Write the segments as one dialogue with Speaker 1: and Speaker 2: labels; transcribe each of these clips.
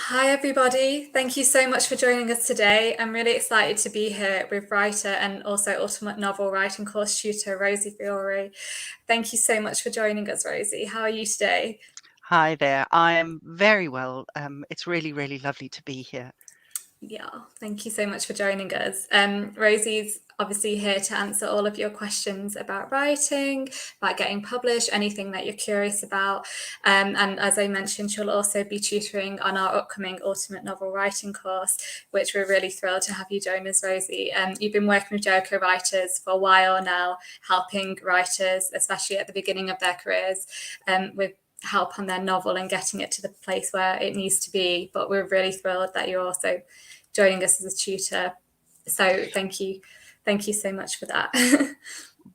Speaker 1: Hi, everybody. Thank you so much for joining us today. I'm really excited to be here with writer and also ultimate novel writing course tutor, Rosie Fiore. Thank you so much for joining us, Rosie. How are you today?
Speaker 2: Hi there. I am very well. It's really, really lovely to be here.
Speaker 1: Yeah, thank you so much for joining us. Rosie's obviously here to answer all of your questions about writing, about getting published, anything that you're curious about. And as I mentioned, she'll also be tutoring on our upcoming Ultimate Novel Writing course, which we're really thrilled to have you join us, Rosie. You've been working with Jericho writers for a while now, helping writers, especially at the beginning of their careers, with help on their novel and getting it to the place where it needs to be. But we're really thrilled that you're also joining us as a tutor. So thank you so much for that.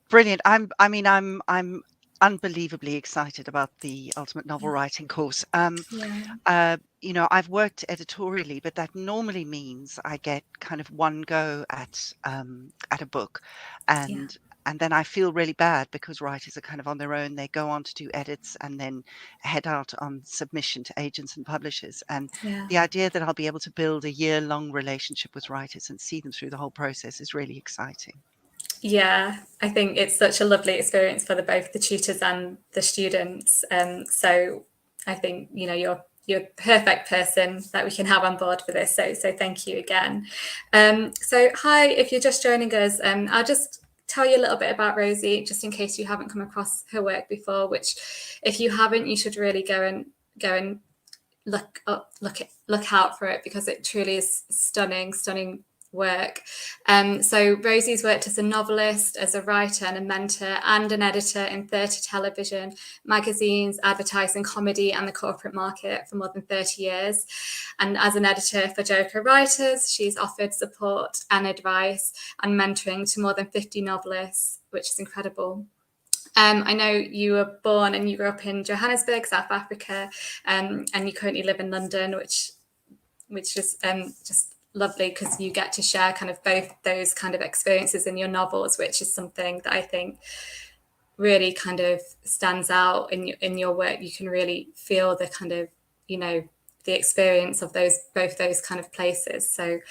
Speaker 2: Brilliant. I'm unbelievably excited about the Ultimate Novel Writing course.
Speaker 1: Yeah,
Speaker 2: I've worked editorially, but that normally means I get kind of one go at a book,
Speaker 1: yeah,
Speaker 2: and and then I feel really bad because writers are kind of on their own. They go on to do edits and then head out on submission to agents and publishers. And
Speaker 1: yeah.
Speaker 2: the idea that I'll be able to build a year-long relationship with writers and see them through the whole process is really exciting.
Speaker 1: Yeah, I think it's such a lovely experience for both the tutors and the students. So I think you're a perfect person that we can have on board for this. So thank you again. So hi, if you're just joining us, I'll just tell you a little bit about Rosie, just in case you haven't come across her work before. Which, if you haven't, you should really go and look out for it, because it truly is stunning work. So Rosie's worked as a novelist, as a writer and a mentor and an editor in theatre, television, magazines, advertising, comedy and the corporate market for more than 30 years. And as an editor for Jericho Writers, she's offered support and advice and mentoring to more than 50 novelists, which is incredible. I know you were born and you grew up in Johannesburg, South Africa, and you currently live in London, which is just lovely, because you get to share kind of both those kind of experiences in your novels, which is something that I think really kind of stands out in your work. You can really feel the kind of the experience of both those kind of places. So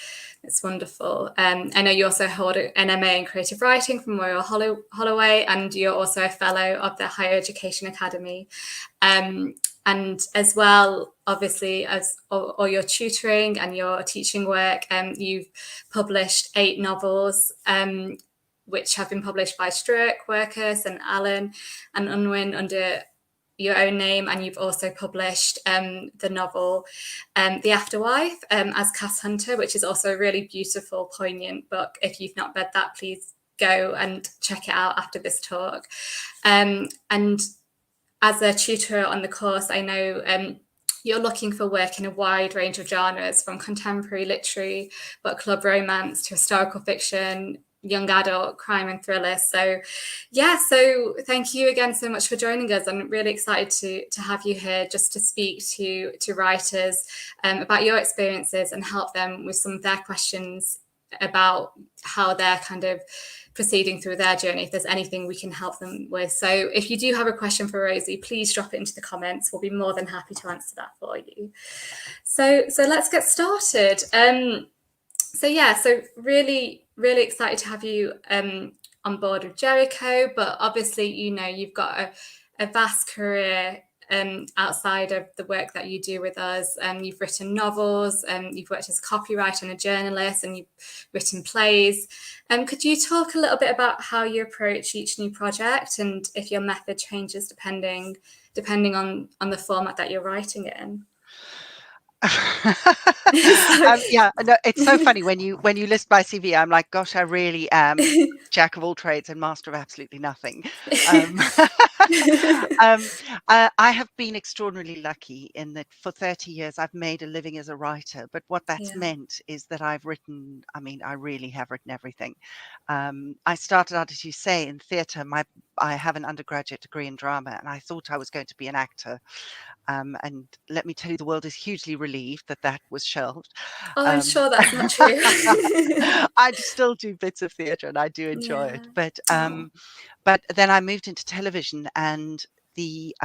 Speaker 1: it's wonderful. I know you also hold an MA in creative writing from Royal Holloway, and you're also a fellow of the Higher Education Academy. And as well, obviously, as all your tutoring and your teaching work, you've published 8 novels, which have been published by Struck, Workus, and Allen and Unwin under your own name. And you've also published the novel The Afterwife as Cass Hunter, which is also a really beautiful, poignant book. If you've not read that, please go and check it out after this talk. And as a tutor on the course, I know you're looking for work in a wide range of genres, from contemporary literary, book club romance, to historical fiction, young adult, crime and thriller. So thank you again so much for joining us. I'm really excited to have you here, just to speak to writers about your experiences and help them with some of their questions about how they're kind of proceeding through their journey, if there's anything we can help them with. So if you do have a question for Rosie, please drop it into the comments. We'll be more than happy to answer that for you. So let's get started. So really excited to have you on board with Jericho, but obviously you've got a vast career outside of the work that you do with us. You've written novels, you've worked as a copywriter and a journalist, and you've written plays. Could you talk a little bit about how you approach each new project, and if your method changes depending on the format that you're writing it in?
Speaker 2: Yeah, no, it's so funny when you list my CV. I'm like, gosh, I really am jack of all trades and master of absolutely nothing. Um, I have been extraordinarily lucky in that for 30 years I've made a living as a writer. But what that's
Speaker 1: Yeah.
Speaker 2: meant is that I've written. I mean, I really have written everything. I started out, as you say, in theatre. I have an undergraduate degree in drama, and I thought I was going to be an actor. And let me tell you, the world is hugely relieved that that was shelved.
Speaker 1: Oh, I'm
Speaker 2: Um,
Speaker 1: sure that's not true.
Speaker 2: I still do bits of theatre and I do enjoy
Speaker 1: Yeah.
Speaker 2: it.
Speaker 1: Oh,
Speaker 2: But then I moved into television, and the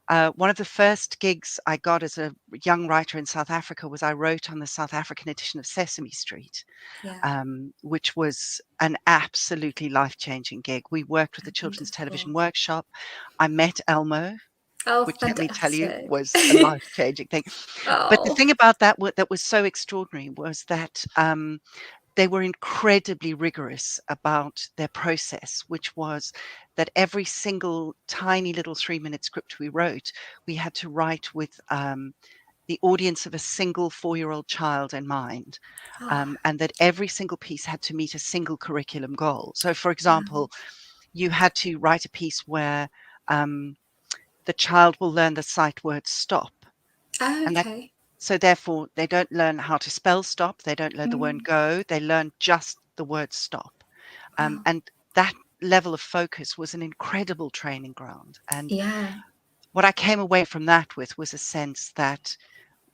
Speaker 2: One of the first gigs I got as a young writer in South Africa was I wrote on the South African edition of Sesame Street,
Speaker 1: Yeah.
Speaker 2: which was an absolutely life-changing gig. We worked with the Children's Television
Speaker 1: Wonderful.
Speaker 2: Workshop. I met Elmo,
Speaker 1: Oh,
Speaker 2: which, let me tell you,
Speaker 1: fantastic.
Speaker 2: was a life-changing thing. But the
Speaker 1: Oh,
Speaker 2: thing about that was so extraordinary was that, they were incredibly rigorous about their process, which was that every single tiny little 3-minute script we wrote, we had to write with, the audience of a single 4-year-old child in mind,
Speaker 1: oh,
Speaker 2: and that every single piece had to meet a single curriculum goal. So, for
Speaker 1: wow.
Speaker 2: example, you had to write a piece where, um, the child will learn the sight word "stop,"
Speaker 1: Oh,
Speaker 2: and that
Speaker 1: okay.
Speaker 2: so therefore, they don't learn how to spell stop, they don't learn the word
Speaker 1: Mm,
Speaker 2: go, they learn just the word stop.
Speaker 1: wow.
Speaker 2: And that level of focus was an incredible training ground. And
Speaker 1: Yeah.
Speaker 2: what I came away from that with was a sense that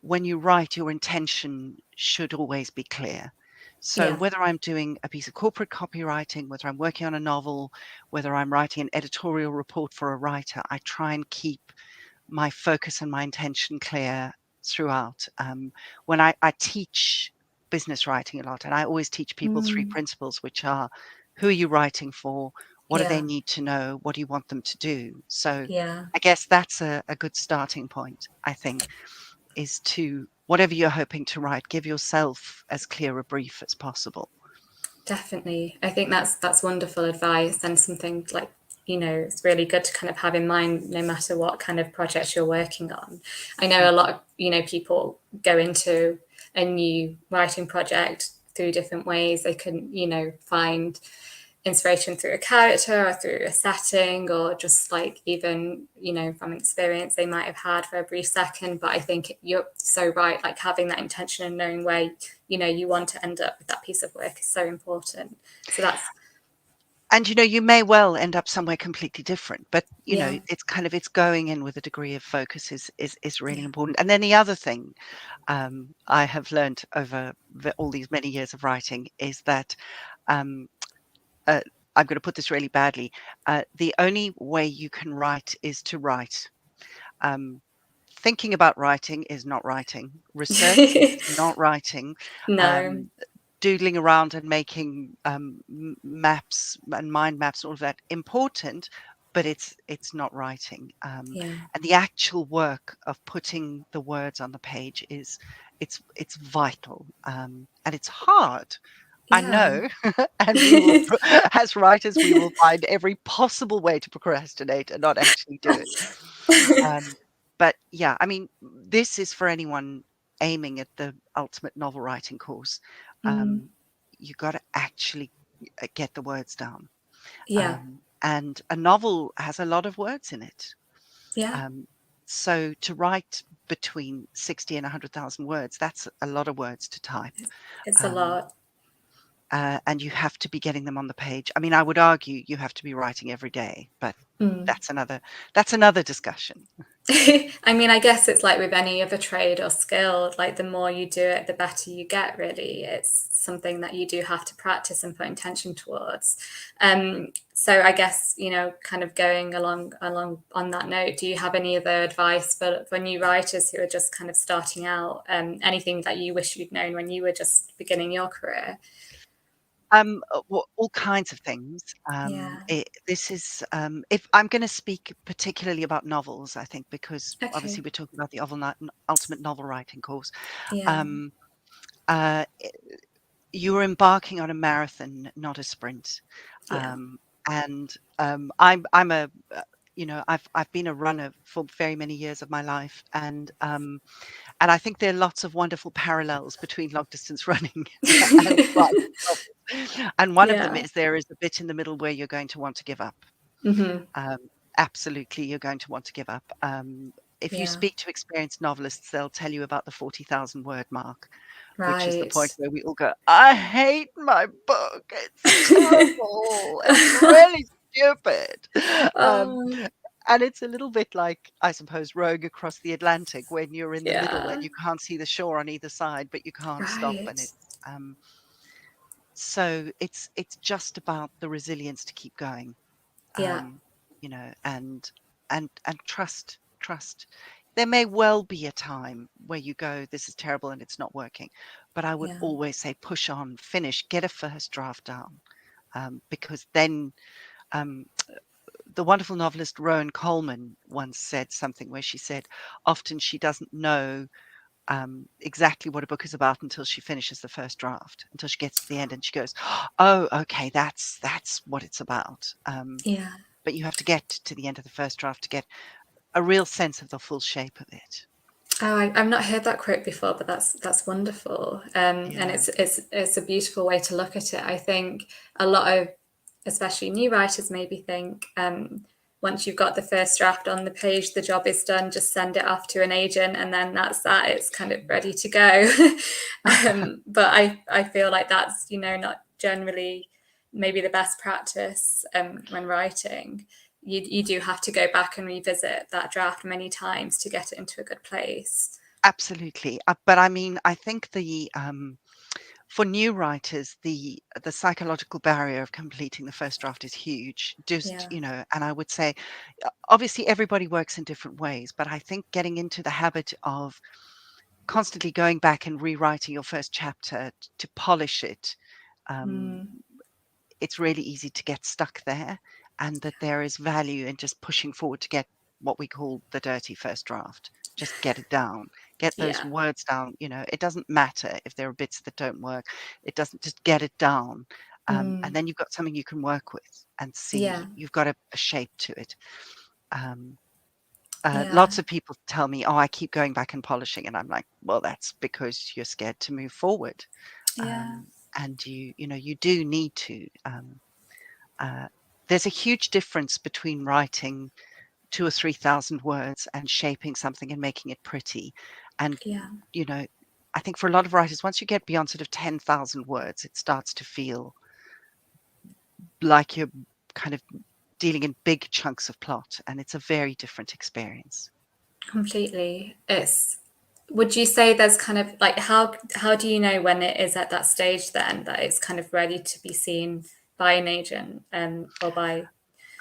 Speaker 2: when you write, your intention should always be clear. So
Speaker 1: Yeah.
Speaker 2: whether I'm doing a piece of corporate copywriting, whether I'm working on a novel, whether I'm writing an editorial report for a writer, I try and keep my focus and my intention clear throughout. When I teach business writing a lot, and I always teach people 3
Speaker 1: Mm,
Speaker 2: principles, which are: who are you writing for? What do they
Speaker 1: yeah.
Speaker 2: need to know? What do you want them to do? So
Speaker 1: Yeah.
Speaker 2: I guess that's a good starting point, I think, is to whatever you're hoping to write, give yourself as clear a brief as possible.
Speaker 1: Definitely. I think that's wonderful advice and something like, it's really good to kind of have in mind no matter what kind of project you're working on. I know a
Speaker 2: Mhm.
Speaker 1: lot of, people go into a new writing project through different ways. They can, find inspiration through a character or through a setting or just like even from experience they might have had for a brief second. But I think you're so right, like having that intention and knowing where you want to end up with that piece of work is so important. So that's
Speaker 2: And, you may well end up somewhere completely different, but,
Speaker 1: yeah.
Speaker 2: it's going in with a degree of focus is really
Speaker 1: Yeah.
Speaker 2: important. And then the other thing, I have learned over all these many years of writing is that, um, uh, I'm going to put this really badly. The only way you can write is to write. Um, Thinking about writing is not writing. Research is not writing.
Speaker 1: No.
Speaker 2: Um, Doodling around and making maps and mind maps, all of that important, but it's not writing.
Speaker 1: Yeah.
Speaker 2: And the actual work of putting the words on the page it's vital, and it's hard. I
Speaker 1: Yeah.
Speaker 2: know, and we will, as writers, we will find every possible way to procrastinate and not actually do it. Um, but yeah, I mean, this is for anyone aiming at the ultimate novel writing course.
Speaker 1: Mm,
Speaker 2: Um, you got to actually get the words down.
Speaker 1: yeah.
Speaker 2: And a novel has a lot of words in it.
Speaker 1: Yeah.
Speaker 2: Um, so to write between 60 and 100,000 words, that's a lot of words to type.
Speaker 1: It's a
Speaker 2: Um,
Speaker 1: lot.
Speaker 2: and you have to be getting them on the page. I mean, I would argue you have to be writing every day, but
Speaker 1: Mm.
Speaker 2: that's another discussion.
Speaker 1: I mean, I guess it's like with any other trade or skill, like the more you do it, the better you get, really. It's something that you do have to practice and put intention towards. So I guess, kind of going along on that note, do you have any other advice for new writers who are just kind of starting out? Anything that you wish you'd known when you were just beginning your career?
Speaker 2: All kinds of things.
Speaker 1: Yeah.
Speaker 2: This is, if I'm going to speak particularly about novels, I think, because obviously
Speaker 1: Okay.
Speaker 2: we're talking about the ultimate novel writing course.
Speaker 1: Yeah.
Speaker 2: Um, uh, you're embarking on a marathon, not a sprint.
Speaker 1: Yeah.
Speaker 2: Um, and I'm I've been a runner for very many years of my life, and I think there are lots of wonderful parallels between long distance running and writing novels. And one of them
Speaker 1: Yeah.
Speaker 2: is there is a bit in the middle where you're going to want to give up.
Speaker 1: Hmm.
Speaker 2: Um, Absolutely, you're going to want to give up. If you
Speaker 1: Yeah.
Speaker 2: speak to experienced novelists, they'll tell you about the 40,000 word mark, which is the
Speaker 1: Right.
Speaker 2: point where we all go, I hate my book. It's terrible. It's really stupid. Um,
Speaker 1: Oh,
Speaker 2: and it's a little bit like, I suppose, rowing across the Atlantic when you're in the middle and
Speaker 1: yeah.
Speaker 2: you can't see the shore on either side, but you can't stop. And
Speaker 1: Right.
Speaker 2: um, so it's just about the resilience to keep going,
Speaker 1: Yeah.
Speaker 2: um, and trust. trust. There may well be a time where you go, this is terrible and it's not working. But I would
Speaker 1: Yeah.
Speaker 2: always say push on, finish, get a first draft down. Because then um, the wonderful novelist Rowan Coleman once said something where she said, often she doesn't know exactly what a book is about until she finishes the first draft, until she gets to the end and she goes, oh, okay, that's what it's about.
Speaker 1: Yeah.
Speaker 2: But you have to get to the end of the first draft to get a real sense of the full shape of it.
Speaker 1: Oh, I've not heard that quote before, but that's wonderful. And
Speaker 2: Yeah.
Speaker 1: it's a beautiful way to look at it. I think a lot of, especially new writers, maybe think once you've got the first draft on the page, the job is done. Just send it off to an agent, and then that's that. It's kind of ready to go. But I feel like that's not generally maybe the best practice when writing. You do have to go back and revisit that draft many times to get it into a good place.
Speaker 2: Absolutely. But I mean, I think the for new writers, the psychological barrier of completing the first draft is huge. Just,
Speaker 1: Yeah.
Speaker 2: and I would say, obviously everybody works in different ways, but I think getting into the habit of constantly going back and rewriting your first chapter to polish it, um,
Speaker 1: Mm,
Speaker 2: it's really easy to get stuck there, and that there is value in just pushing forward to get what we call the dirty first draft. Just get it down, get those
Speaker 1: yeah.
Speaker 2: words down. It doesn't matter if there are bits that don't work. It doesn't, just get it down. And
Speaker 1: Mm,
Speaker 2: then you've got something you can work with and
Speaker 1: yeah.
Speaker 2: see you've got a shape to it. Um,
Speaker 1: Yeah.
Speaker 2: lots of people tell me, oh, I keep going back and polishing. And I'm like, well, that's because you're scared to move forward.
Speaker 1: Yeah.
Speaker 2: And you do need to. Uh, there's a huge difference between writing 2 or 3 thousand words and shaping something and making it pretty. And,
Speaker 1: Yeah.
Speaker 2: you know, I think for a lot of writers, once you get beyond sort of 10,000 words, it starts to feel like you're kind of dealing in big chunks of plot, and it's a very different experience.
Speaker 1: Completely. Would you say there's kind of like how do you know when it is at that stage then that it's kind of ready to be seen by an agent or by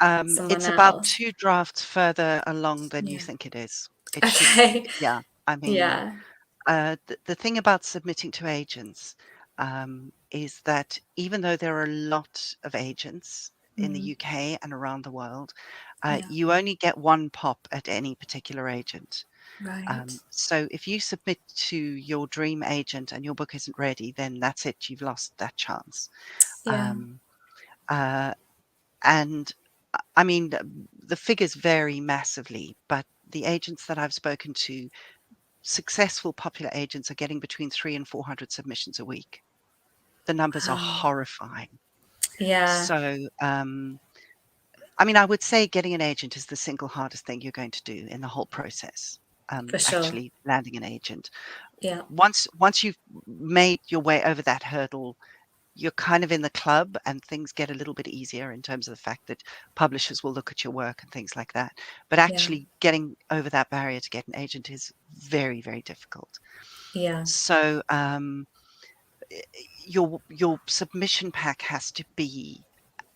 Speaker 1: someone
Speaker 2: It's about
Speaker 1: else?
Speaker 2: 2 drafts further along than you
Speaker 1: Yeah.
Speaker 2: think it is. It should,
Speaker 1: Okay.
Speaker 2: yeah. I mean,
Speaker 1: Yeah.
Speaker 2: the thing about submitting to agents is that even though there are a lot of agents in the
Speaker 1: Mm,
Speaker 2: UK and around the world,
Speaker 1: yeah.
Speaker 2: you only get one pop at any particular agent.
Speaker 1: Right.
Speaker 2: So if you submit to your dream agent and your book isn't ready, then that's it. You've lost that chance.
Speaker 1: Yeah.
Speaker 2: Um, uh, and I mean, the figures vary massively, but the agents that I've spoken to, successful popular agents, are getting between 300 and 400 submissions a week. The numbers are
Speaker 1: Wow.
Speaker 2: horrifying.
Speaker 1: Yeah,
Speaker 2: So, I mean, I would say getting an agent is the single hardest thing you're going to do in the whole process.
Speaker 1: for sure.
Speaker 2: Actually landing an agent.
Speaker 1: Yeah.
Speaker 2: Once you've made your way over that hurdle, you're kind of in the club and things get a little bit easier in terms of the fact that publishers will look at your work and things like that. But
Speaker 1: Yeah.
Speaker 2: actually getting over that barrier to get an agent is very, very difficult.
Speaker 1: Yeah.
Speaker 2: So, your submission pack has to be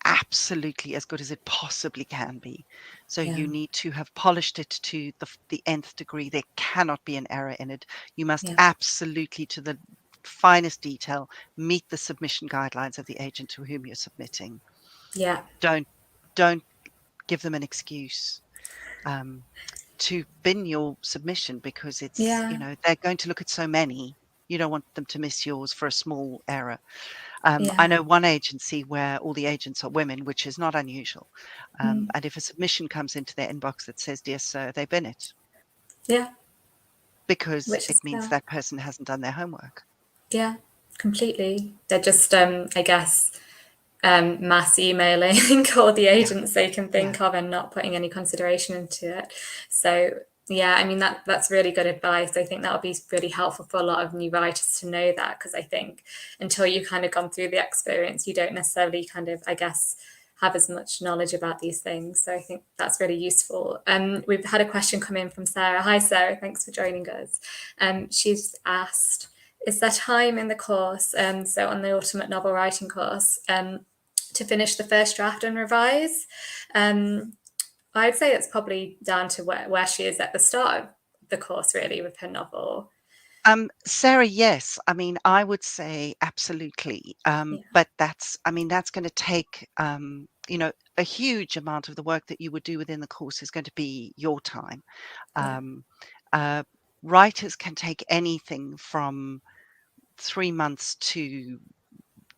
Speaker 2: absolutely as good as it possibly can be. So
Speaker 1: Yeah.
Speaker 2: you need to have polished it to the nth degree. There cannot be an error in it. You must
Speaker 1: Yeah.
Speaker 2: absolutely, to the finest detail, meet the submission guidelines of the agent to whom you're submitting.
Speaker 1: Yeah.
Speaker 2: Don't don't give them an excuse um, to bin your submission, because it's,
Speaker 1: Yeah.
Speaker 2: they're going to look at so many. You don't want them to miss yours for a small error. I
Speaker 1: Yeah.
Speaker 2: know one agency where all the agents are women, which is not unusual.
Speaker 1: Mm.
Speaker 2: And if a submission comes into their inbox that says, "Dear Sir," they bin it
Speaker 1: Yeah.
Speaker 2: because
Speaker 1: Which
Speaker 2: it
Speaker 1: is
Speaker 2: means
Speaker 1: fair.
Speaker 2: that person hasn't done their homework.
Speaker 1: Yeah. Completely. They're just, I guess, mass emailing all the
Speaker 2: Yeah,
Speaker 1: agents they can
Speaker 2: yeah,
Speaker 1: think of and not putting any consideration into it. So yeah, I mean that's really good advice. I think that would be really helpful for a lot of new writers to know that, because I think until you kind of gone through the experience, you don't necessarily kind of, I guess, have as much knowledge about these things. So I think that's really useful. We've had a question come in from Sarah. Hi Sarah, thanks for joining us. She's asked, is there time in the course, so on the ultimate novel writing course, to finish the first draft and revise? I'd say it's probably down to where she is at the start of the course, really, with her novel.
Speaker 2: Sarah, yes. I mean, I would say absolutely.
Speaker 1: Yeah,
Speaker 2: But I mean, that's going to take, a huge amount of the work that you would do within the course is going to be your time.
Speaker 1: yeah,
Speaker 2: Um, uh, Writers can take anything from 3 months to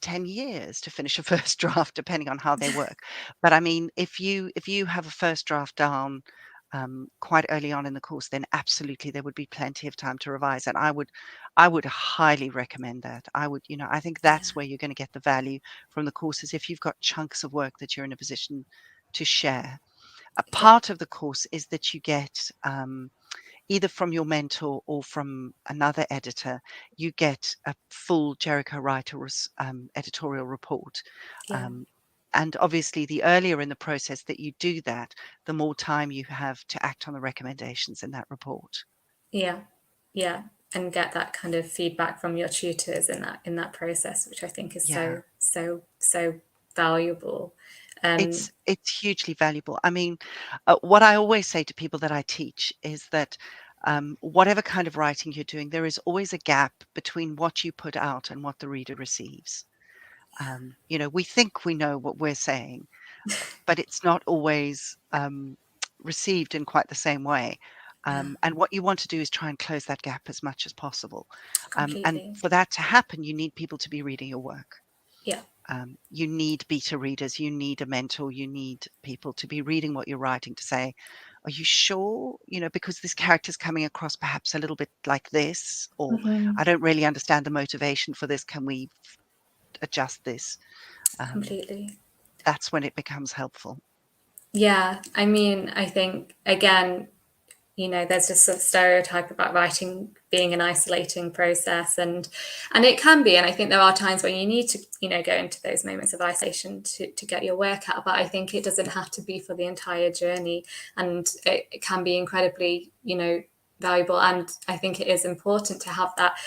Speaker 2: 10 years to finish a first draft, depending on how they work. But I mean, if you have a first draft down quite early on in the course, then absolutely there would be plenty of time to revise. And I would highly recommend that. I think
Speaker 1: yeah,
Speaker 2: that's where you're going to get the value from the courses if you've got chunks of work that you're in a position to share. A
Speaker 1: yeah,
Speaker 2: part of the course is that you get either from your mentor or from another editor, you get a full Jericho Writer editorial report.
Speaker 1: yeah,
Speaker 2: Um, and obviously, the earlier in the process that you do that, the more time you have to act on the recommendations in that report.
Speaker 1: yeah, yeah, and get that kind of feedback from your tutors in that process, which I think is
Speaker 2: Yeah,
Speaker 1: so valuable. Um,
Speaker 2: it's hugely valuable. I mean, what I always say to people that I teach is that whatever kind of writing you're doing, there is always a gap between what you put out and what the reader receives. We think we know what we're saying, but it's not always received in quite the same way.
Speaker 1: yeah,
Speaker 2: And what you want to do is try and close that gap as much as possible. And
Speaker 1: completely.
Speaker 2: for that to happen, you need people to be reading your work.
Speaker 1: Yeah.
Speaker 2: You need beta readers, you need a mentor, you need people to be reading what you're writing to say, are you sure? Because this character's coming across perhaps a little bit like this, or
Speaker 1: Hmm.
Speaker 2: I don't really understand the motivation for this. Can we adjust this? Um,
Speaker 1: Completely.
Speaker 2: that's when it becomes helpful.
Speaker 1: Yeah, I mean, I think again, there's this sort of stereotype about writing being an isolating process, and it can be. And I think there are times when you need to, go into those moments of isolation to get your work out. But I think it doesn't have to be for the entire journey, and it can be incredibly, valuable. And I think it is important to have that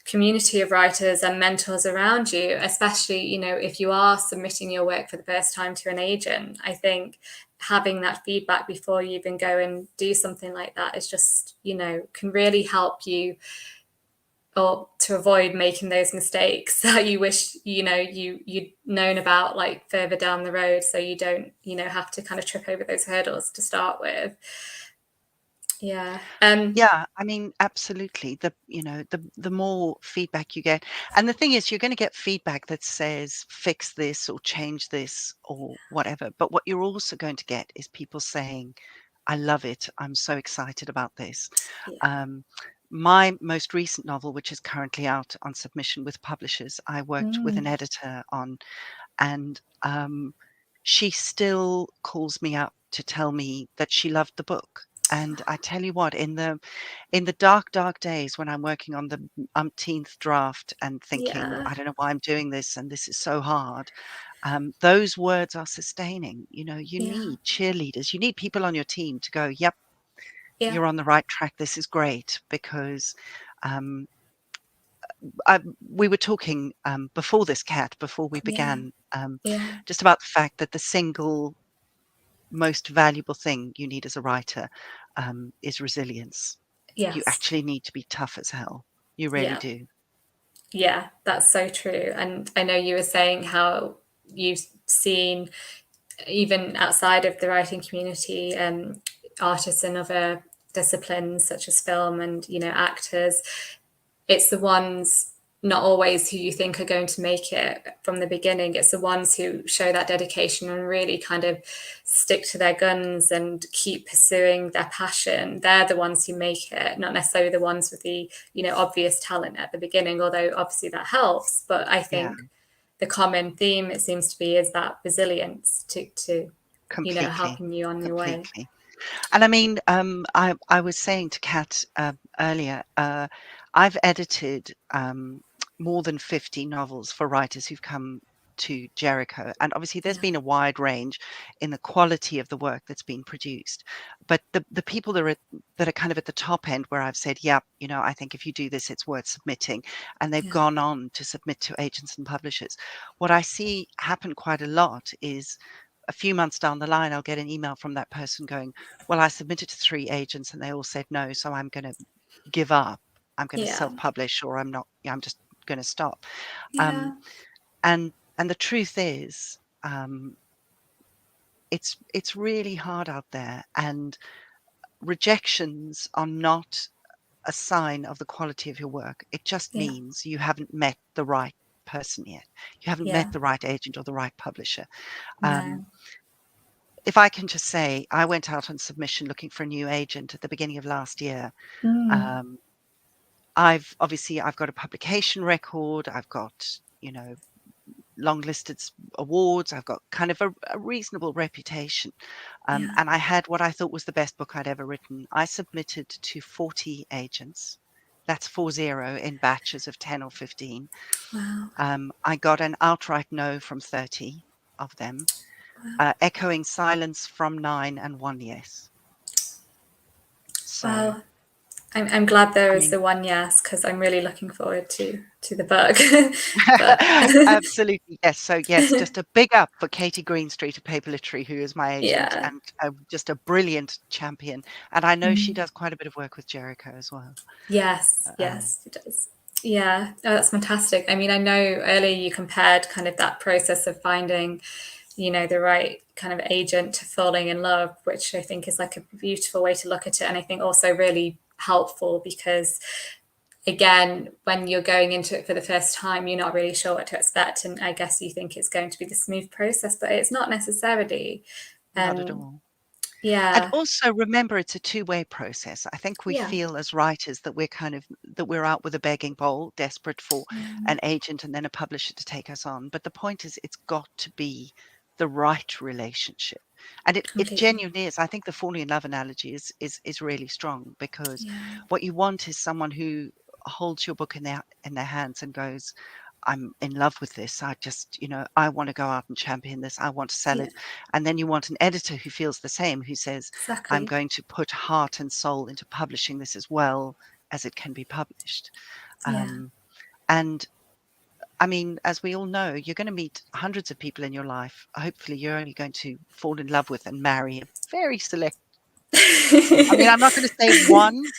Speaker 1: community of writers and mentors around you, especially, if you are submitting your work for the first time to an agent. I think having that feedback before you even go and do something like that is just, can really help you, or to avoid making those mistakes that you wish, you'd known about, like, further down the road, so you don't, have to kind of trip over those hurdles to start with. Yeah.
Speaker 2: Yeah, I mean, absolutely. The more feedback you get, and the thing is, you're going to get feedback that says fix this or change this or whatever. But what you're also going to get is people saying, "I love it. I'm so excited about this."
Speaker 1: Yeah.
Speaker 2: Um, my most recent novel, which is currently out on submission with publishers, I worked with an
Speaker 1: Mm.
Speaker 2: editor on, and she still calls me up to tell me that she loved the book. And I tell you what, in the dark, dark days when I'm working on the umpteenth draft and thinking,
Speaker 1: Yeah.
Speaker 2: I don't know why I'm doing this and this is so hard, those words are sustaining. You
Speaker 1: Yeah.
Speaker 2: need cheerleaders, you need people on your team to go, yep,
Speaker 1: Yeah.
Speaker 2: you're on the right track. This is great. Because um, we were talking before this before we
Speaker 1: Yeah.
Speaker 2: began,
Speaker 1: Yeah.
Speaker 2: just about the fact that the single most valuable thing you need as a writer is resilience. You
Speaker 1: Yes.
Speaker 2: actually need to be tough as hell. You really
Speaker 1: Yeah.
Speaker 2: do.
Speaker 1: Yeah, that's so true. And I know you were saying how you've seen, even outside of the writing community, artists in other disciplines such as film and, actors. It's the ones, not always, who you think are going to make it from the beginning. It's the ones who show that dedication and really kind of stick to their guns and keep pursuing their passion. They're the ones who make it, not necessarily the ones with the, obvious talent at the beginning, although obviously that helps. But I
Speaker 2: Yeah,
Speaker 1: think the common theme, it seems to be, is that resilience to
Speaker 2: completely,
Speaker 1: helping you on your way.
Speaker 2: completely. And I mean, I was saying to Kat earlier, I've edited more than 50 novels for writers who've come to Jericho. And obviously, there's
Speaker 1: Yeah,
Speaker 2: been a wide range in the quality of the work that's been produced. But the people that are kind of at the top end, where I've said, yeah, I think if you do this, it's worth submitting. And they've
Speaker 1: yeah,
Speaker 2: gone on to submit to agents and publishers. What I see happen quite a lot is a few months down the line, I'll get an email from that person going, well, I submitted to 3 agents and they all said no, so I'm going to give up. I'm going to
Speaker 1: Yeah.
Speaker 2: self-publish, or I'm not, I'm just going to stop. Um,
Speaker 1: Yeah.
Speaker 2: and the truth is, it's really hard out there, and rejections are not a sign of the quality of your work. It just
Speaker 1: Yeah.
Speaker 2: means you haven't met the right person yet. You haven't met
Speaker 1: Yeah.
Speaker 2: the right agent or the right publisher. Um,
Speaker 1: No.
Speaker 2: if I can just say, I went out on submission looking for a new agent at the beginning of last year.
Speaker 1: Mm.
Speaker 2: Um, I've got a publication record. I've got, you know, long listed awards. I've got kind of a reasonable reputation.
Speaker 1: Yeah.
Speaker 2: And I had what I thought was the best book I'd ever written. I submitted to 40 agents. That's 40 in batches of 10 or 15.
Speaker 1: Wow.
Speaker 2: I got an outright no from 30 of them,
Speaker 1: Wow.
Speaker 2: echoing silence from 9 and 1 yes. So,
Speaker 1: Wow. I'm glad there
Speaker 2: I
Speaker 1: is
Speaker 2: mean,
Speaker 1: the one yes, because I'm really looking forward to the book. But
Speaker 2: absolutely, yes. So, yes, just a big up for Katie Greenstreet of Paper Literary, who is my agent
Speaker 1: yeah.
Speaker 2: and just a brilliant champion. And I know she
Speaker 1: Mm.
Speaker 2: does quite a bit of work with Jericho as well.
Speaker 1: Yes,
Speaker 2: Um,
Speaker 1: yes, it does. Yeah, oh, that's fantastic. I mean, I know earlier you compared kind of that process of finding, the right kind of agent to falling in love, which I think is like a beautiful way to look at it. And I think also really helpful because, again, when you're going into it for the first time, you're not really sure what to expect. And I guess you think it's going to be the smooth process, but it's not necessarily.
Speaker 2: Not at
Speaker 1: And
Speaker 2: all. And
Speaker 1: yeah,
Speaker 2: also remember, it's a two-way process. I think we
Speaker 1: yeah,
Speaker 2: feel as writers that we're out with a begging bowl, desperate for
Speaker 1: yeah,
Speaker 2: an agent and then a publisher to take us on. But the point is, it's got to be the right relationship. And it
Speaker 1: completely.
Speaker 2: genuinely is. I think the falling in love analogy is really strong, because
Speaker 1: Yeah,
Speaker 2: what you want is someone who holds your book in their hands and goes, I'm in love with this. I just, I want to go out and champion this. I want to sell
Speaker 1: yeah,
Speaker 2: it. And then you want an editor who feels the same, who says, I'm
Speaker 1: exactly.
Speaker 2: going to put heart and soul into publishing this as well as it can be published.
Speaker 1: Yeah.
Speaker 2: Um, and I mean, as we all know, you're going to meet hundreds of people in your life. Hopefully, you're only going to fall in love with and marry a very select few. I mean, I'm not going to say one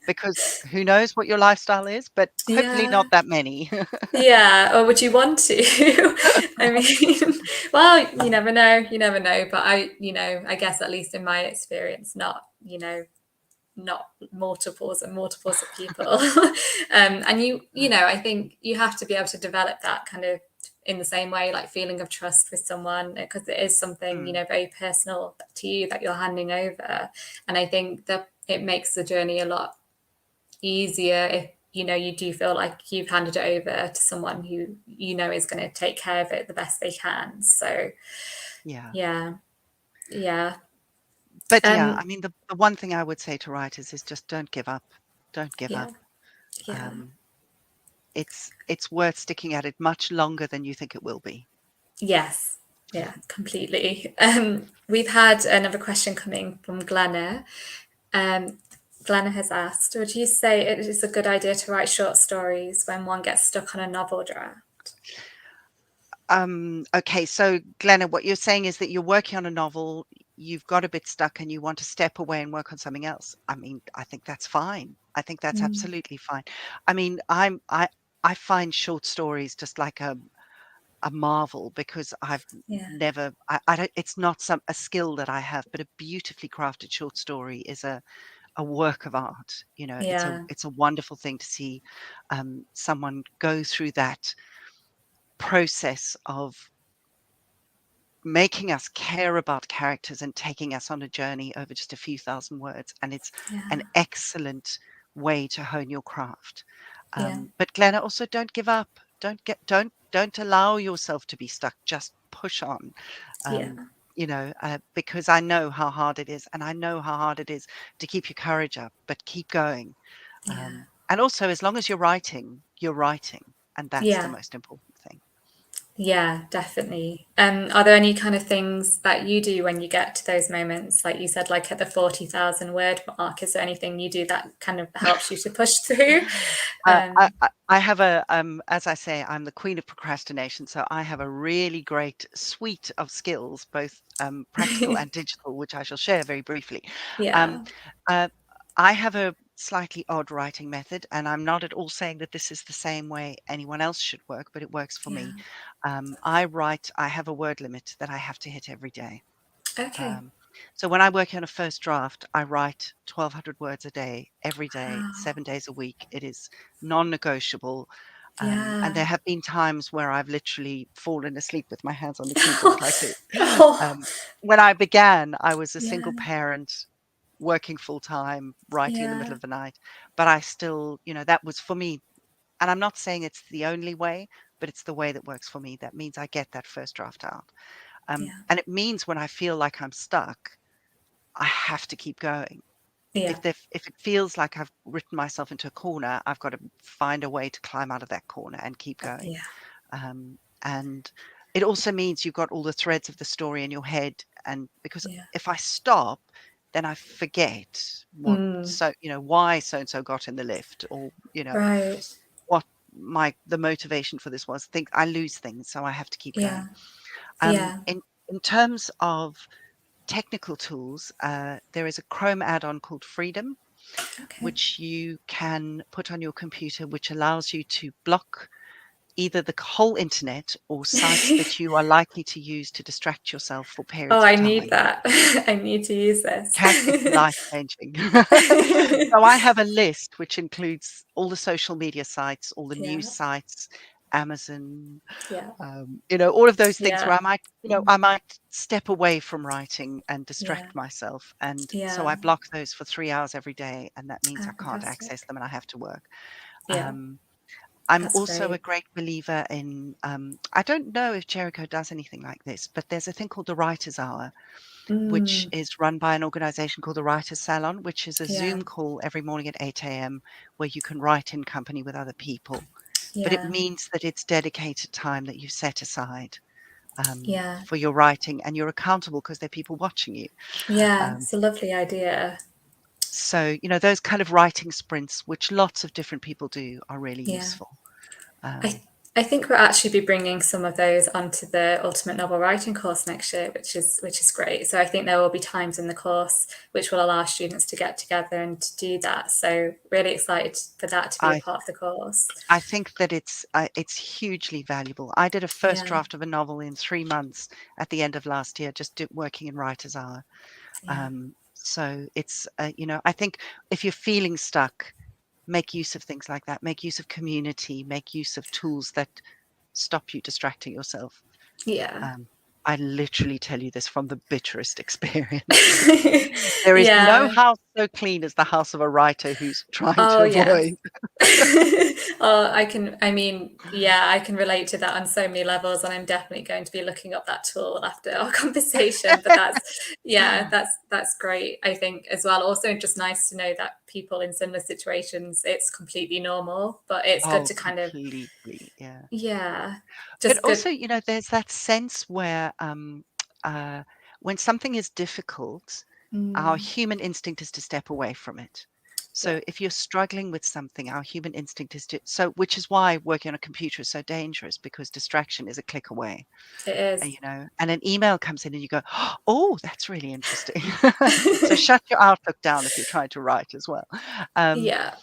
Speaker 2: because who knows what your lifestyle is, but hopefully
Speaker 1: Yeah.
Speaker 2: not that many.
Speaker 1: Yeah. Or would you want to? I mean, well, you never know. You never know. But I guess at least in my experience, not multiples and multiples of people. And I think you have to be able to develop that kind of in the same way, like feeling of trust with someone, because it is something,
Speaker 2: Mm,
Speaker 1: very personal to you that you're handing over. And I think that it makes the journey a lot easier if you do feel like you've handed it over to someone who is going to take care of it the best they can. So
Speaker 2: yeah.
Speaker 1: yeah, yeah,
Speaker 2: But yeah,
Speaker 1: um
Speaker 2: I mean, the one thing I would say to writers is just don't give up. Don't give
Speaker 1: yeah,
Speaker 2: up.
Speaker 1: yeah.
Speaker 2: Um, it's worth sticking at it much longer than you think it will be.
Speaker 1: Yes, yeah, completely. We've had another question coming from Glenna. Um, Glenna has asked, would you say it is a good idea to write short stories when one gets stuck on a novel draft?
Speaker 2: Okay, so Glenna, what you're saying is that you're working on a novel, you've got a bit stuck and you want to step away and work on something else. I mean, I think that's fine. I think that's
Speaker 1: Mm,
Speaker 2: absolutely fine. I mean, I find short stories just like a marvel, because I've
Speaker 1: yeah,
Speaker 2: never I don't, it's not a skill that I have, but a beautifully crafted short story is a work of art.
Speaker 1: yeah,
Speaker 2: It's a wonderful thing to see someone go through that process of making us care about characters and taking us on a journey over just a few thousand words. And it's an
Speaker 1: yeah,
Speaker 2: excellent way to hone your craft.
Speaker 1: yeah,
Speaker 2: But Glenna, also don't give up. Don't allow yourself to be stuck. Just push on.
Speaker 1: yeah,
Speaker 2: Because I know how hard it is, and I know how hard it is to keep your courage up, but keep going.
Speaker 1: yeah,
Speaker 2: And also, as long as you're writing, and that's the
Speaker 1: yeah,
Speaker 2: most important thing.
Speaker 1: Yeah, definitely. Are there any kind of things that you do when you get to those moments? Like you said, like at the 40,000 word mark, is there anything you do that kind of helps you to push through? Um,
Speaker 2: I have a, as I say, I'm the queen of procrastination, so I have a really great suite of skills, both practical and digital, which I shall share very briefly. Um,
Speaker 1: yeah,
Speaker 2: uh, I have a slightly odd writing method, and I'm not at all saying that this is the same way anyone else should work, but it works for me.
Speaker 1: yeah.
Speaker 2: I have a word limit that I have to hit every day.
Speaker 1: Okay.
Speaker 2: Um, so when I work on a first draft, I write 1,200 words a day, every day,
Speaker 1: Wow.
Speaker 2: 7 days a week. It is non-negotiable. And
Speaker 1: Yeah.
Speaker 2: there have been times where I've literally fallen asleep with my hands on the keyboard like this.
Speaker 1: Oh,
Speaker 2: Um, when I began, I was a
Speaker 1: yeah,
Speaker 2: single parent working full time, writing in the middle
Speaker 1: yeah,
Speaker 2: of the night. But I still, that was for me. And I'm not saying it's the only way, but it's the way that works for me. That means I get that first draft out.
Speaker 1: yeah,
Speaker 2: And it means when I feel like I'm stuck, I have to keep going.
Speaker 1: yeah,
Speaker 2: If it feels like I've written myself into a corner, I've got to find a way to climb out of that corner and keep going.
Speaker 1: yeah,
Speaker 2: And it also means you've got all the threads of the story in your head. And because
Speaker 1: yeah.
Speaker 2: if I stop, then I forget
Speaker 1: Mm,
Speaker 2: why so and so got in the lift, or
Speaker 1: right.
Speaker 2: what the motivation for this was. Think I lose things, so I have to keep
Speaker 1: Yeah,
Speaker 2: going.
Speaker 1: yeah.
Speaker 2: In terms of technical tools, there is a Chrome add-on called Freedom,
Speaker 1: Okay.
Speaker 2: which you can put on your computer, which allows you to block either the whole internet or sites that you are likely to use to distract yourself for
Speaker 1: Oh,
Speaker 2: periods of
Speaker 1: I need
Speaker 2: time.
Speaker 1: that. I need to use this.
Speaker 2: Can It's life-changing. So I have a list which includes all the social media sites, all the news
Speaker 1: Yeah,
Speaker 2: sites, Amazon,
Speaker 1: yeah,
Speaker 2: all of those things
Speaker 1: yeah,
Speaker 2: where I might step away from writing and
Speaker 1: yeah,
Speaker 2: distract myself. And so I
Speaker 1: yeah.
Speaker 2: block those for 3 hours every day, and that means
Speaker 1: Oh,
Speaker 2: I can't access
Speaker 1: fantastic.
Speaker 2: them and I have to work.
Speaker 1: Yeah,
Speaker 2: Um, I'm
Speaker 1: that's
Speaker 2: also a
Speaker 1: great.
Speaker 2: great believer in, I don't know if Jericho does anything like this, but there's a thing called the Writer's Hour, which
Speaker 1: Mm,
Speaker 2: is run by an organization called the Writers Salon, which is a
Speaker 1: yeah,
Speaker 2: Zoom call every morning at 8 a.m. where you can write in company with other people. But it
Speaker 1: yeah,
Speaker 2: means that it's dedicated time that you set aside
Speaker 1: yeah,
Speaker 2: for your writing, and you're accountable because there are people watching you.
Speaker 1: yeah.
Speaker 2: Um,
Speaker 1: It's a lovely idea.
Speaker 2: so, those kind of writing sprints, which lots of different people do, are really
Speaker 1: Yeah.
Speaker 2: useful.
Speaker 1: I
Speaker 2: Um,
Speaker 1: I think we'll actually be bringing some of those onto the Ultimate Novel Writing course next year, which is great. So I think there will be times in the course which will allow students to get together and to do that. So really excited for that to be a
Speaker 2: I
Speaker 1: part of the course.
Speaker 2: I think that it's hugely valuable. I did a first
Speaker 1: Yeah,
Speaker 2: draft of a novel in 3 months at the end of last year, just working in Writer's Hour.
Speaker 1: yeah,
Speaker 2: So it's, I think if you're feeling stuck, make use of things like that. Make use of community. Make use of tools that stop you distracting yourself.
Speaker 1: yeah.
Speaker 2: Um, I literally tell you this from the bitterest experience. There is no
Speaker 1: Yeah.
Speaker 2: house so clean as the house of a writer who's trying
Speaker 1: Oh,
Speaker 2: to
Speaker 1: yes.
Speaker 2: avoid.
Speaker 1: I mean, yeah, I can relate to that on so many levels, and I'm definitely going to be looking up that tool after our conversation. But yeah, that's great, I think, as well. Also, just nice to know that people in similar situations, it's completely normal, but it's good
Speaker 2: Oh,
Speaker 1: to kind of,
Speaker 2: completely. Yeah.
Speaker 1: yeah,
Speaker 2: But
Speaker 1: just
Speaker 2: also,
Speaker 1: good.
Speaker 2: there's that sense where uh, when something is difficult, our
Speaker 1: Mm,
Speaker 2: human instinct is to step away from it.
Speaker 1: yeah,
Speaker 2: So if you're struggling with something, our human instinct is which is why working on a computer is so dangerous, because distraction is a click away,
Speaker 1: it is.
Speaker 2: and an email comes in and you go, oh, that's really interesting. So shut your Outlook down if you're trying to write as well. Um,
Speaker 1: Yeah,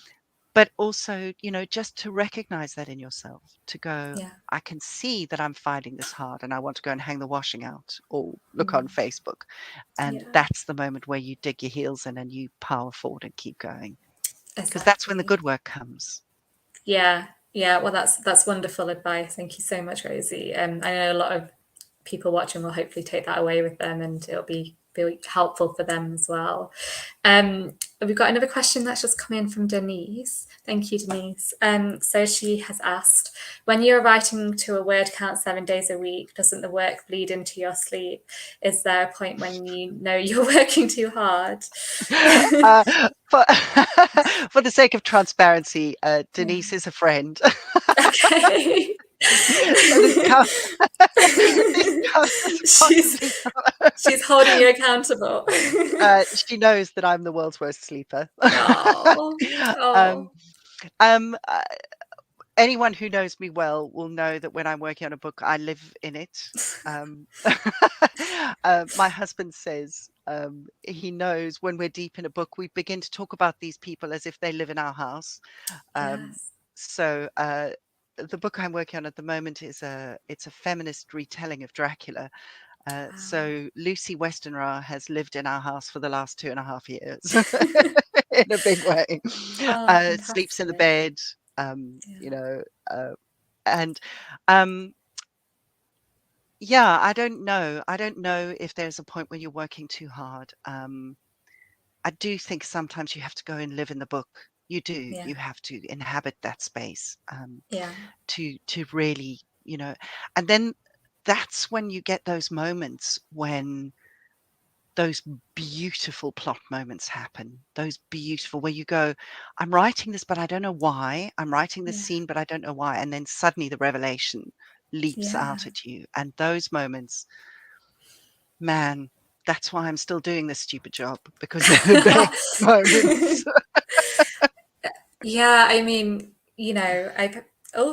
Speaker 2: but also, just to recognize that in yourself, to go,
Speaker 1: yeah,
Speaker 2: I can see that I'm finding this hard and I want to go and hang the washing out or look on
Speaker 1: mm,
Speaker 2: Facebook. And
Speaker 1: yeah,
Speaker 2: that's the moment where you dig your heels in and you power forward and keep going. Because that's when the
Speaker 1: exactly.
Speaker 2: good work comes.
Speaker 1: Yeah, yeah. Well, that's wonderful advice. Thank you so much, Rosie. I know a lot of people watching will hopefully take that away with them, and it'll be helpful for them as well. We've got another question that's just come in from Denise. Thank you, Denise. So she has asked, when you're writing to a word count 7 days a week, doesn't the work bleed into your sleep? Is there a point when you know you're working too hard?
Speaker 2: For, for the sake of transparency,
Speaker 1: Yeah.
Speaker 2: Denise is a friend.
Speaker 1: Okay.
Speaker 2: So this comes this comes as
Speaker 1: she's
Speaker 2: possibly
Speaker 1: she's holding you accountable.
Speaker 2: she knows that I'm the world's worst sleeper.
Speaker 1: Oh,
Speaker 2: Um,
Speaker 1: oh,
Speaker 2: um, uh, Anyone who knows me well will know that when I'm working on a book, I live in it. Um, my husband says he knows when we're deep in a book, we begin to talk about these people as if they live in our house. Um,
Speaker 1: yes.
Speaker 2: so the book I'm working on at the moment is it's a feminist retelling of Dracula. So Lucy Westenra has lived in our house for the last 2.5 years in a big way.
Speaker 1: Oh,
Speaker 2: Sleeps in the
Speaker 1: fantastic.
Speaker 2: bed,
Speaker 1: Yeah,
Speaker 2: uh, and um, yeah, I don't know. I don't know if there's a point where you're working too hard. I do think sometimes you have to go and live in the book. You do.
Speaker 1: yeah,
Speaker 2: You have to inhabit that space
Speaker 1: yeah,
Speaker 2: to really, and then that's when you get those moments when those beautiful plot moments happen. Those beautiful where you go, I'm writing this, but I don't know why. I'm writing this
Speaker 1: yeah,
Speaker 2: scene, but I don't know why. And then suddenly the revelation leaps
Speaker 1: yeah.
Speaker 2: out at you. And those moments, man, that's why I'm still doing this stupid job because they're the best moments.
Speaker 1: Yeah, I mean, I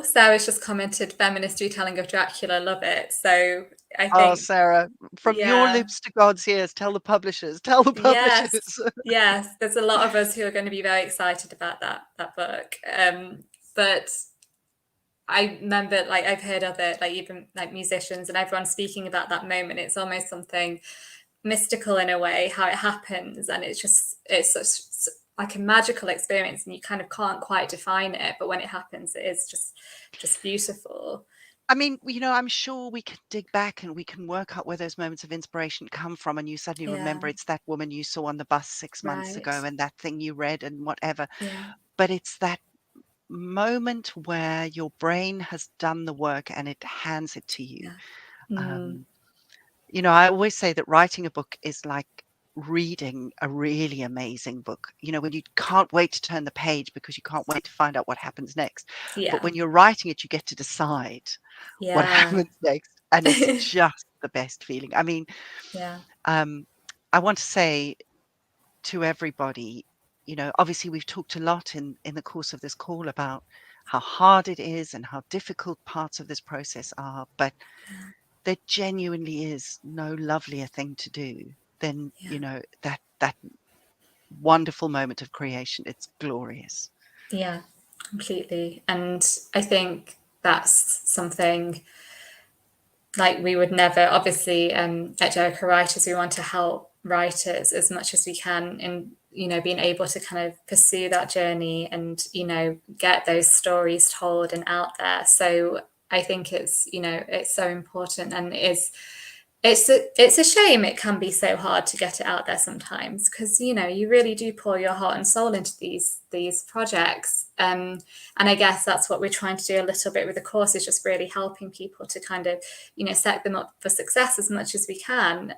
Speaker 1: Sarah's just commented feminist retelling of Dracula, love it. So I
Speaker 2: Oh,
Speaker 1: think,
Speaker 2: Sarah, from your
Speaker 1: yeah,
Speaker 2: lips to God's ears, tell the publishers, tell the
Speaker 1: yes,
Speaker 2: publishers.
Speaker 1: yes, there's a lot of us who are going to be very excited about that book. But I remember, like, I've heard other, like, even like musicians and everyone speaking about that moment. It's almost something mystical in a way, how it happens, and it's such like a magical experience, and you kind of can't quite define it. But when it happens, it is just beautiful.
Speaker 2: I mean, I'm sure we can dig back and we can work out where those moments of inspiration come from. And you suddenly
Speaker 1: Yeah,
Speaker 2: remember it's that woman you saw on the bus 6 months
Speaker 1: right.
Speaker 2: ago and that thing you read and whatever.
Speaker 1: Yeah,
Speaker 2: But it's that moment where your brain has done the work and it hands it to you.
Speaker 1: yeah. Mm,
Speaker 2: Um, I always say that writing a book is like reading a really amazing book. When you can't wait to turn the page because you can't wait to find out what happens next. But
Speaker 1: yeah,
Speaker 2: when you're writing it, you get to decide what
Speaker 1: yeah,
Speaker 2: happens next, and it's just the best feeling. I mean,
Speaker 1: yeah,
Speaker 2: um, I want to say to everybody, obviously we've talked a lot in the course of this call about how hard it is and how difficult parts of this process are, but there genuinely is no lovelier thing to do than,
Speaker 1: yeah,
Speaker 2: that wonderful moment of creation. It's glorious.
Speaker 1: yeah, completely. And I think that's something, like, we would never, obviously, at Jericho Writers, we want to help writers as much as we can in, being able to kind of pursue that journey and, get those stories told and out there. So I think it's so important, and it's a shame it can be so hard to get it out there sometimes, because you really do pour your heart and soul into these projects, and I guess that's what we're trying to do a little bit with the course, is just really helping people to kind of set them up for success as much as we can.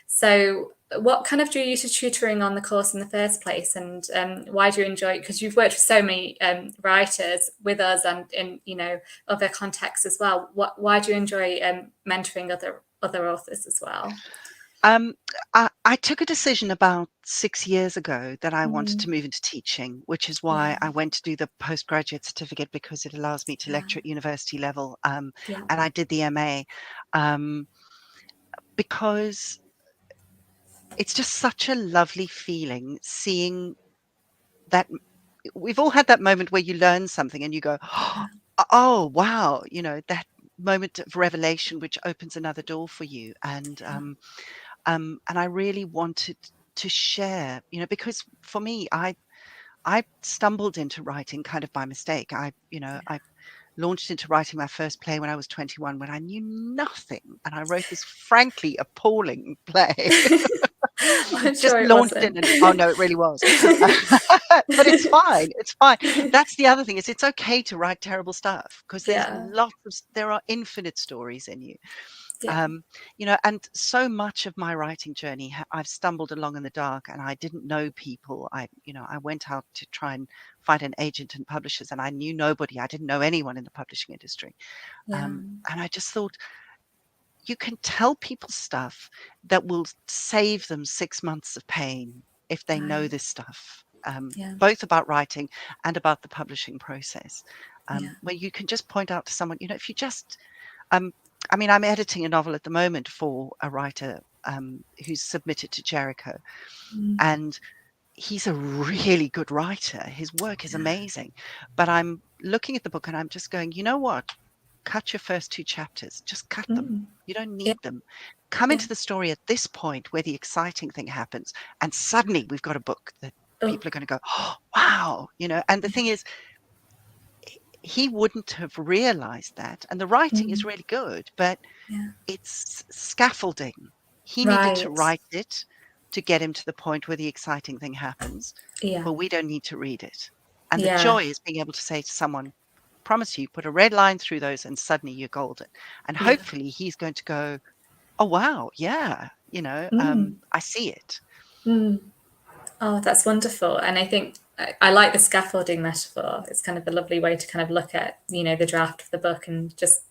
Speaker 1: So what kind of drew you to tutoring on the course in the first place, and why do you enjoy it? Because you've worked with so many writers with us and in other contexts as well. Why do you enjoy mentoring other authors as well?
Speaker 2: Um, I took a decision about 6 years ago that I wanted to
Speaker 1: Mm,
Speaker 2: move into teaching, which is
Speaker 1: yeah,
Speaker 2: why I went to do the postgraduate certificate because it allows me to
Speaker 1: yeah,
Speaker 2: lecture at university level.
Speaker 1: yeah,
Speaker 2: And I did the MA um, because it's just such a lovely feeling seeing that we've all had that moment where you learn something and you go, oh, wow, that moment of revelation which opens another door for you. And I really wanted to share, because for me, I stumbled into writing kind of by mistake. I launched into writing my first play when I was 21 when I knew nothing, and I wrote this frankly appalling play.
Speaker 1: I'm
Speaker 2: Just
Speaker 1: sure it
Speaker 2: launched in
Speaker 1: wasn't.
Speaker 2: and oh no, it really was. But it's fine. It's fine. That's the other thing is it's okay to write terrible stuff because
Speaker 1: Yeah,
Speaker 2: there are infinite stories in you.
Speaker 1: Yeah.
Speaker 2: And so much of my writing journey, I've stumbled along in the dark, and I didn't know people. I went out to try and find an agent and publishers, and I knew nobody. I didn't know anyone in the publishing industry.
Speaker 1: Yeah.
Speaker 2: And I just thought, you can tell people stuff that will save them 6 months of pain if they know
Speaker 1: Right.
Speaker 2: this stuff,
Speaker 1: Yeah.
Speaker 2: both about writing and about the publishing process.
Speaker 1: Yeah.
Speaker 2: Where you can just point out to someone, if you just, um, I'm editing a novel at the moment for a writer who's submitted to Jericho,
Speaker 1: Mm.
Speaker 2: and he's a really good writer. His work is
Speaker 1: Yeah.
Speaker 2: amazing. But I'm looking at the book and I'm just going, you know what? Cut your first 2 chapters. Just cut them.
Speaker 1: Mm.
Speaker 2: You don't
Speaker 1: Yeah.
Speaker 2: need them. Come
Speaker 1: Yeah.
Speaker 2: into the story at this point where the exciting thing happens, and suddenly we've got a book that
Speaker 1: Oh.
Speaker 2: people are going to go, oh, wow. And the thing is, he wouldn't have realized that. And the writing is
Speaker 1: Mm.
Speaker 2: really good, but
Speaker 1: Yeah.
Speaker 2: it's scaffolding. He needed to
Speaker 1: Right.
Speaker 2: write it to get him to the point where the exciting thing happens,
Speaker 1: Yeah.
Speaker 2: but we don't need to read it. And the
Speaker 1: Yeah.
Speaker 2: joy is being able to say to someone, promise you, put a red line through those and suddenly you're golden. And
Speaker 1: Yeah.
Speaker 2: hopefully he's going to go, oh, wow, yeah,
Speaker 1: Mm.
Speaker 2: I see it.
Speaker 1: Mm. Oh, that's wonderful. And I think I like the scaffolding metaphor. It's kind of a lovely way to kind of look at, the draft of the book and just,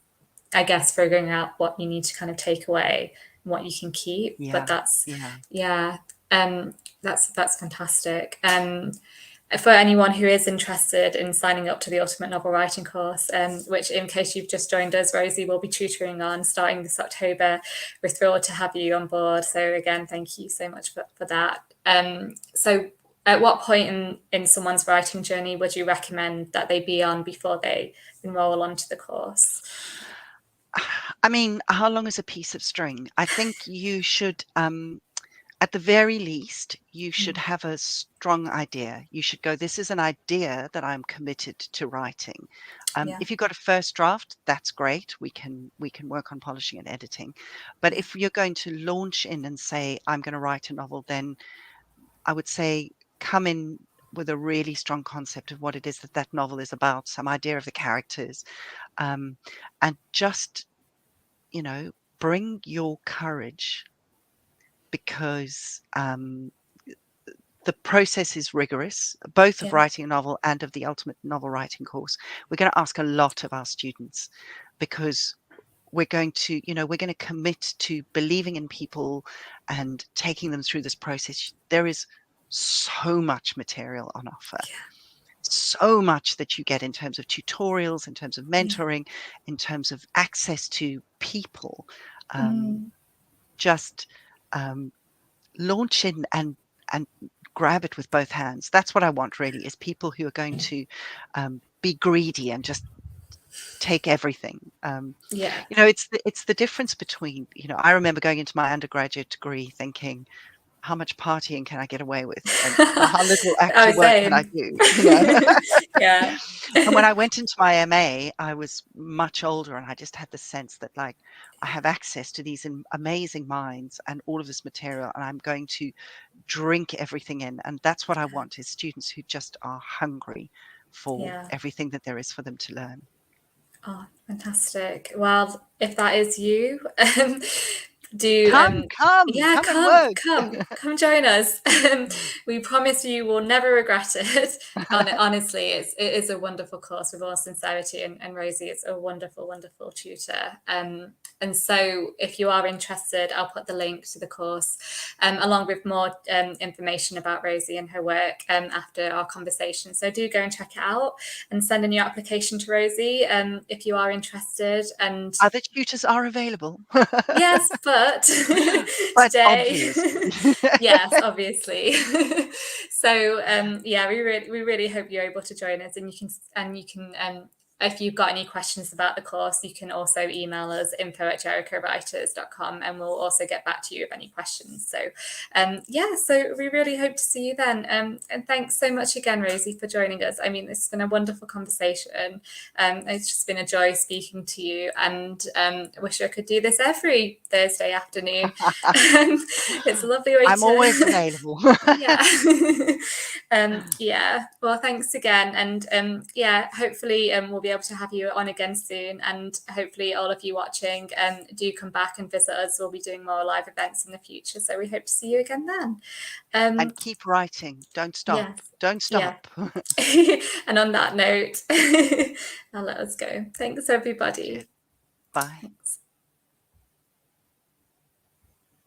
Speaker 1: I guess, figuring out what you need to kind of take away and what you can keep. But
Speaker 2: Yeah,
Speaker 1: that's,
Speaker 2: yeah.
Speaker 1: yeah, that's fantastic. For anyone who is interested in signing up to the Ultimate Novel Writing course, which, in case you've just joined us, Rosie will be tutoring on starting this October. We're thrilled to have you on board. So again, thank you so much for that. So at what point in someone's writing journey would you recommend that they be on before they enroll onto the course?
Speaker 2: How long is a piece of string? I think you should, at the very least, you should have a strong idea. You should go, this is an idea that I'm committed to writing.
Speaker 1: Yeah.
Speaker 2: If you've got a first draft, that's great. We can work on polishing and editing. But if you're going to launch in and say, I'm going to write a novel, then I would say come in with a really strong concept of what it is that novel is about, some idea of the characters, and just, bring your courage, because the process is rigorous, both of
Speaker 1: Yeah.
Speaker 2: writing a novel and of the Ultimate Novel Writing course. We're going to ask a lot of our students, because we're going to commit to believing in people and taking them through this process. There is so much material on offer.
Speaker 1: Yeah.
Speaker 2: So much that you get in terms of tutorials, in terms of
Speaker 1: Yeah.
Speaker 2: mentoring, in terms of access to people.
Speaker 1: Mm.
Speaker 2: Just launch in and grab it with both hands. That's what I want, really, is people who are going to be greedy and just take everything.
Speaker 1: Yeah.
Speaker 2: It's the difference between, I remember going into my undergraduate degree thinking, how much partying can I get away with, and how little
Speaker 1: I
Speaker 2: actual
Speaker 1: was
Speaker 2: work can I
Speaker 1: saying.
Speaker 2: do?
Speaker 1: Yeah.
Speaker 2: And when I went into my MA, I was much older, and I just had the sense that, like, I have access to these amazing minds and all of this material, and I'm going to drink everything in. And that's what I want, is students who just are hungry for
Speaker 1: Yeah.
Speaker 2: everything that there is for them to learn.
Speaker 1: Oh, fantastic. Well, if that is you, do
Speaker 2: Come, come,
Speaker 1: yeah,
Speaker 2: come and
Speaker 1: come,
Speaker 2: work.
Speaker 1: come join us. We promise you will never regret it. Honestly, it is a wonderful course with all sincerity, and Rosie is a wonderful, wonderful tutor. And so if you are interested, I'll put the link to the course along with more information about Rosie and her work after our conversation. So do go and check it out and send in your application to Rosie if you are interested. And
Speaker 2: Other tutors are available.
Speaker 1: yes, but
Speaker 2: But
Speaker 1: today,
Speaker 2: obviously.
Speaker 1: yes, obviously. So yeah, we really hope you're able to join us, and you can if you've got any questions about the course, you can also email us info@jerichowriters.com, and we'll also get back to you with any questions. So yeah, so we really hope to see you then. And thanks so much again, Rosie, for joining us. I mean, it's been a wonderful conversation. It's just been a joy speaking to you, and I wish I could do this every Thursday afternoon. It's a lovely way
Speaker 2: I'm
Speaker 1: to
Speaker 2: always available.
Speaker 1: yeah. Yeah, well, thanks again, and yeah, hopefully we'll be be able to have you on again soon. And hopefully all of you watching do come back and visit us. We'll be doing more live events in the future. So we hope to see you again then.
Speaker 2: And keep writing. Don't stop.
Speaker 1: Yes.
Speaker 2: Don't
Speaker 1: Yeah.
Speaker 2: stop.
Speaker 1: And on that note, I'll let us go. Thanks, everybody.
Speaker 2: Bye.
Speaker 1: Thanks.